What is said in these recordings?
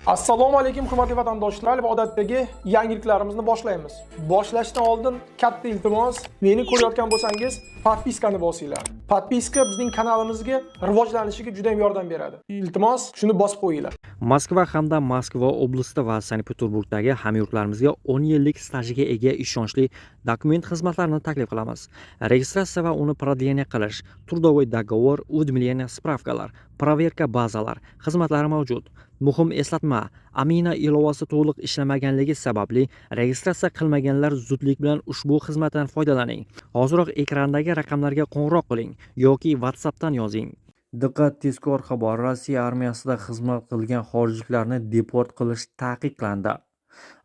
Assalomu alaykum hurmatli vatandoshlar va odatdagi yangiliklarimizni boshlaymiz. Boshlashdan oldin katta iltimos, meni ko'rayotgan bo'lsangiz, podpiskani bosinglar. Podpiska bizning kanalimizga rivojlanishiga juda ham yordam beradi. Iltimos, shuni bosib qo'yinglar. Moskva hamda Moskva oblasti va Sankt-Peterburgdagi hamyurtlarimizga 10 yillik stajiga ega ishonchli dokument xizmatlarini taklif qilamiz. Registratsiya va uni продление qilish, трудовой договор, уведомление, spravkalar, проверка bazalar xizmatlari mavjud. Muhim eslatma, Amina ilovasi to'liq ishlamaganligi sababli registratsiya qilmaganlar zudlik bilan ushbu xizmatdan foydalaning. Hoziroq ekrandagi raqamlarga qo'ng'iroq qiling yoki WhatsAppdan yozing. Diqqat, tezkor xabar: Rossiya armiyasida xizmat qilgan xorijliklarni deport qilish taqiqlandi.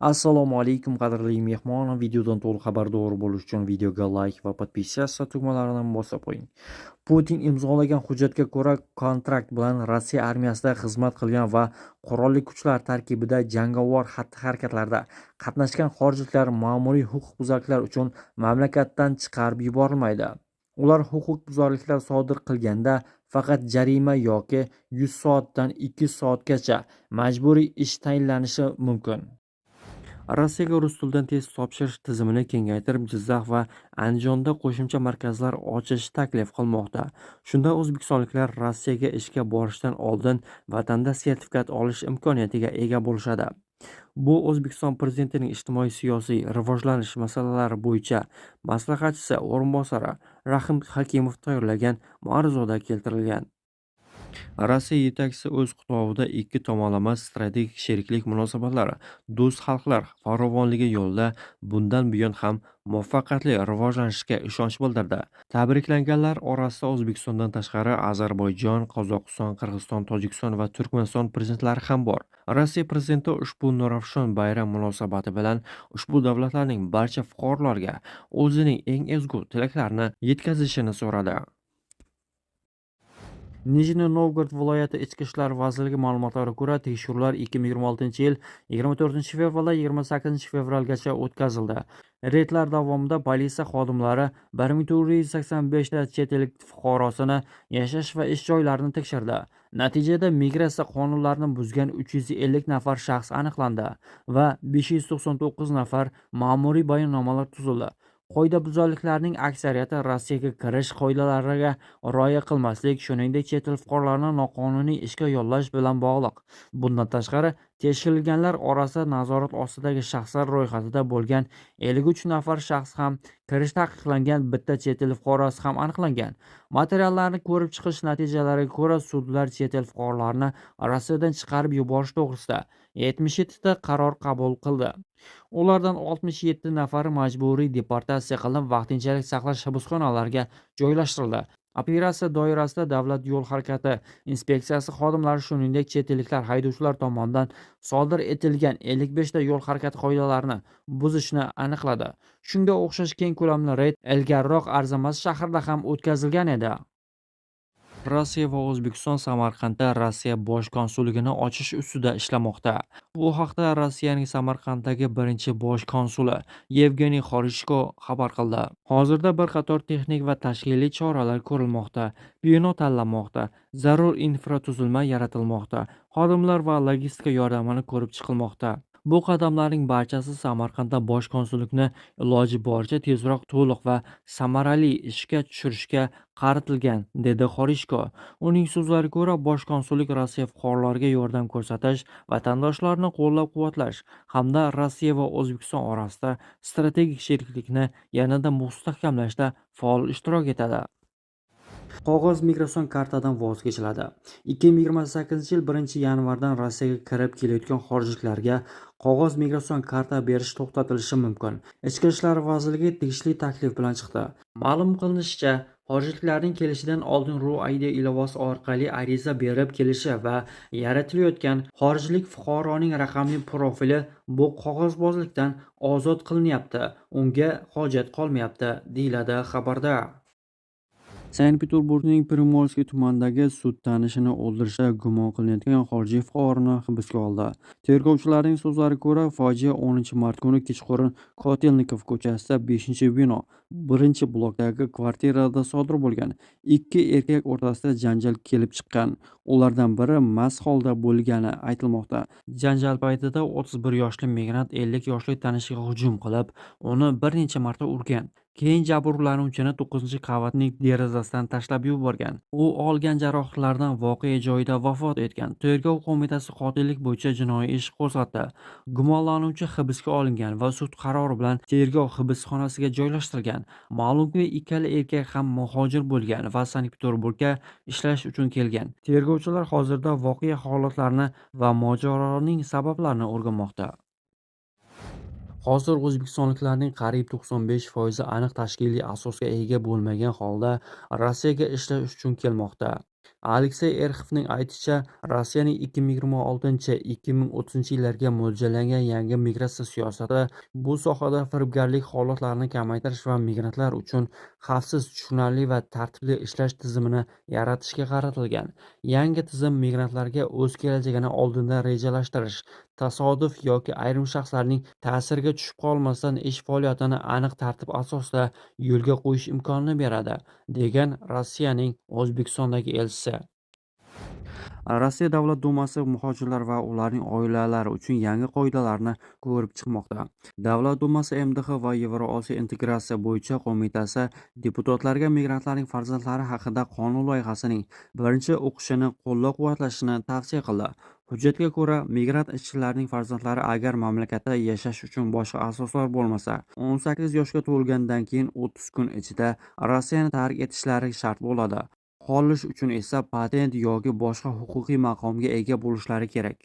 Assalomu alaykum qadrli mehmon, videodan to'liq xabardor bo'lish uchun videoga like va podpisatsiya tugmalarini bosib qo'ying. Putin imzolagan hujjatga ko'ra, kontrakt bilan Rossiya armiyasida xizmat qilgan va qurolli kuchlar tarkibida jangovar xatti-harakatlarda qatnashgan xorijliklar ma'muriy huquqbuzarliklar uchun mamlakatdan chiqarib yuborilmaydi. Ular huquqbuzarliklar sodir qilganda faqat jarima yoki 100 soatdan 200 soatgacha majburiy ish tayinlanishi mumkin. Rossiyaga rus tilidan test topshirish tizimini kengaytirib, Jizzax va Andijonda qo'shimcha markazlar ochish taklif qilmoqda. Shunda o'zbekistonliklar Rossiyaga ishga borishdan oldin vatanda sertifikat olish imkoniyatiga ega bo'lishadi. Bu O'zbekiston Prezidentining ijtimoiy-siyosiy rivojlanish masalalari bo'yicha maslahatchisi o'rinbosari Rahim Hakimov tayyorlagan ma'ruzoda keltirilgan. Rossiya yetakchisi o'z xutorida ikki tomonlama strategik sheriklik munosabatlari, do'st xalqlar farovonligi yo'lida bundan buyon ham muvaffaqiyatli rivojlanishiga ishonch bildirdi. Tabriklanganlar orasida O'zbekistondan tashqari Ozarbayjon, Qozog'iston, Qirg'iziston, Tojikiston va Turkmaniston prezidentlari ham bor. Rossiya prezidenti ushbu nurafshon bayram munosabati bilan ushbu davlatlarning barcha fuqarolariga o'zining eng ezgu tilaklarini yetkazishini so'radi. Nijniy Novgorod viloyati Ichki ishlar vazirligi ma'lumotlariga ko'ra, tekshiruvlar 2026-yil 24-fevraldan 28-fevralgacha o'tkazildi. Reydlar davomida politsiya xodimlari 1485 ta chet el fuqarosini yashash va ish joylarini tekshirdi. Natijada migratsiya qonunlarini buzgan 350 nafar shaxs aniqlandi va 599 nafar ma'muriy bayonnomalar tuzildi. Qoidabuzarliklarning aksariyati Rossiyaga kirish qoidalariga rioya qilmaslik, shuningdek chet el fuqarolarini noqonuniy ishga yollash bilan bog'liq. Bundan tashqari, tekshirilganlar orasida nazorat ostidagi shaxslar ro'yxatida bo'lgan 53 nafar shaxs ham, kirish taqiqlangan bitta chet el fuqarosi ham aniqlangan. Materiallarni ko'rib chiqish natijalariga ko'ra, sudlar chet el fuqarolarini Rossiyadan chiqarib yuborish to'g'risida 77 ta qaror qabul qildi. Ulardan 67 nafari majburiy deportatsiya qilinib, vaqtinchalik saqlash hibsxonalariga joylashtirildi. Operatsiya doirasida Davlat yo'l harakati inspeksiyasi xodimlari, shuningdek chet elliklar haydovchilar tomonidan sodir etilgan 55 ta yo'l harakati qoidalarini buzishni aniqladi. Shunga o'xshash keng ko'lamli reyd ilgariroq Arzamas shahrida ham o'tkazilgan edi. Rossiya va O'zbekiston Samarqandda Rossiya bosh konsulligini ochish ustida ishlamoqda. Bu haqda Rossiyaning Samarqanddagi birinchi bosh konsuli Yevgeniy Xorishko xabar qildi. Hozirda bir qator texnik va tashkiliy choralar ko'rilmoqda, bino tanlanmoqda, zarur infratuzilma yaratilmoqda, xodimlar va logistika yordamini ko'rib chiqilmoqda. Bu qadamlarning barchasi Samarqandda bosh konsullikni iloji boricha tezroq, to'liq va samarali ishga tushirishga qaratilgan, dedi Xorishko. Uning so'zlariga ko'ra, bosh konsullik Rossiya fuqarolariga yordam ko'rsatish, vatandoshlarni qo'llab-quvvatlash hamda Rossiya va O'zbekiston orasida strategik sheriklikni yanada mustahkamlashda faol ishtirok etadi. Qog'oz migratsion kartadan voz kechiladi. 2028-yil 1-yanvardan Rossiyaga kirib kelayotgan xorijliklarga qog'oz migratsion karta berish to'xtatilishi mumkin. Ichki ishlar vazirligi tegishli taklif bilan chiqdi. Ma'lum qilinishicha, xorijliklarning kelishidan oldin RUID ilovasi orqali ariza berib kelishi va yaratilayotgan xorijlik fuqaroning raqamli profili bu qog'ozbozlikdan ozod qilinyapti. Unga hojat qolmayapti, deyiladi xabarda. Sankt-Peterburgning Primorskiy tumanidagi sud tanishini o'ldirishda gumon qilinayotgan xorijiy fuqaroni hibsga oldi. Tergovchilarning so'zlariga ko'ra, fojia 10-mart kuni kechqurun Kotelnikov ko'chasida 5-bino 1-blokdagi kvartirada sodir bo'lgan. Ikki erkak o'rtasida janjal kelib chiqqan. Ulardan biri mast holda bo'lgani aytilmoqda. Janjal paytida 31 yoshli migrant 50 yoshli tanishiga hujum qilib, uni bir necha marta urgan. Keyin jabrlanuvchini 9-qavatning derazasidan tashlab yuborgan. U olgan jarohatlardan voqea joyida vafot etgan. Tergov qo'mitasi qotillik bo'yicha jinoiy ish qo'zg'atdi. Gumonlanuvchi hibsga olingan va sud qarori bilan tergov hibsxonasiga joylashtirilgan. Ma'lumki, ikkala erkak ham muhojir bo'lgan va Sankt-Peterburgga ishlash uchun kelgan. Tergovchilar hozirda voqea holatlarini va mojaroning sabablarini o'rganmoqda. Hozir o'zbekistonliklarning qariyb 95% aniq tashkiliy asosga ega bo'lmagan holda Rossiyaga ishlash uchun kelmoqda. Aleksey Erxovning aytishicha, Rossiyaning 2026-2030 yillarga mo'ljallangan yangi migratsiya siyosati bu sohada firibgarlik holatlarini kamaytirish va migrantlar uchun xavfsiz, tushunarli va tartibli ishlash tizimini yaratishga qaratilgan. Yangi tizim migrantlarga o'z kelajagini oldindan rejalashtirish, tasodif yoki ayrim shaxslarning ta'siriga tushib qolmasdan ish faoliyatini aniq tartib asosida yo'lga qo'yish imkonini beradi, degan Rossiyaning O'zbekistondagi elchisi. Rossiya Davlat Dumasi muhojirlar va ularning oilalari uchun yangi qoidalarni ko'rib chiqmoqda. Davlat Dumasi MDH va Yevrosiyo integratsiya bo'yicha qo'mitasi deputatlarga migrantlarning farzandlari haqida qonun loyihasining birinchi o'qishini qo'llab-quvvatlashni tavsiya qildi. Hujjatga ko'ra, migrant ishchilarning farzandlari agar mamlakatda yashash uchun boshqa asoslar bo'lmasa, 18 yoshga to'lgandan keyin 30 kun ichida Rossiyani tark etishlari shart bo'ladi. Qolish uchun esa patent yoki boshqa huquqiy maqomga ega bo'lishlari kerak.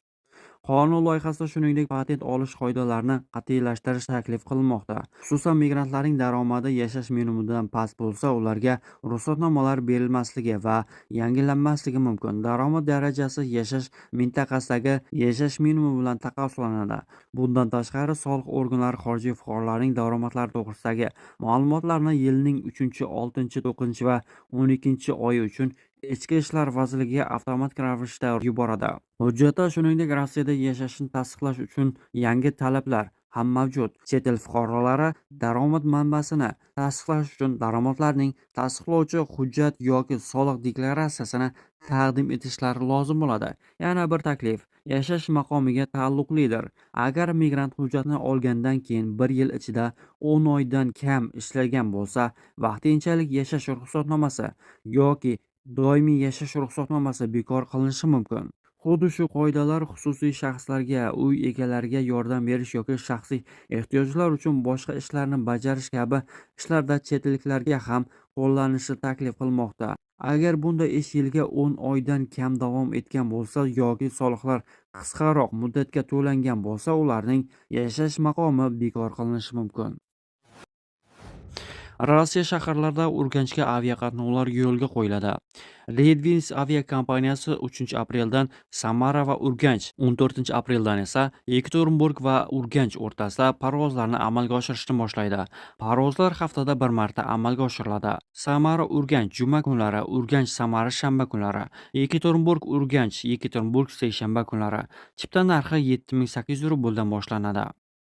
Qonun loyihasida shuningdek patent olish qoidalarini qat'iylashtirish taklif qilinmoqda. Xususan, migrantlarning daromadi yashash minimumidan past bo'lsa, ularga ruxsatnomalar berilmasligi va yangilanmasligi mumkin. Daromad darajasi yashash mintaqasidagi yashash minimumi bilan taqqoslanadi. Bundan tashqari, soliq organlari xorijiy fuqarolarning daromadlari to'g'risidagi ma'lumotlarni yilning 3, 6, 9 va 12 oyi uchun Ichki ishlar vazirligiga avtomatik ravishda yuboradi. Hujjatda shuningdek Rossiyada yashashni tasdiqlash uchun yangi talablar ham mavjud. Chet el fuqarolari daromad manbasini tasdiqlash uchun daromadlarning tasdiqlovchi hujjat yoki soliq deklaratsiyasini taqdim etishlari lozim bo'ladi. Yana bir taklif yashash maqomiga taalluqlidir. Agar migrant hujjatni olgandan keyin 1 yil ichida 10 oydan kam ishlagan bo'lsa, vaqtinchalik yashash ruxsatnomasi yoki doimiy yashash ruxsatnomasi bekor qilinishi mumkin. Xuddi shu qoidalar xususiy shaxslarga, uy egalariga yordam berish yoki shaxsiy ehtiyojlar uchun boshqa ishlarni bajarish kabi ishlarda chet elliklarga ham qo'llanilishi taklif qilmoqda. Agar bunday ish yilga 10 oydan kam davom etgan bo'lsa yoki soliqlar qisqaroq muddatga to'langan bo'lsa, ularning yashash maqomi bekor qilinishi mumkin. Rossiya shaharlarida Urganchga aviaqatnovlar yo'lga qo'yiladi. Redwings aviakompaniyasi 3-apreldan Samara va Urganch, 14-apreldan esa Yekaterinburg va Urganch o'rtasida parvozlarni amalga oshirishni boshlaydi. Parvozlar haftada bir marta amalga oshiriladi. Samara-Urganch juma kunlari, Urganch-Samara shanba kunlari, Yekaterinburg-Urganch, Yekaterinburg seshanba kunlari. Chipta narxi 7800 rubldan boshlanadi.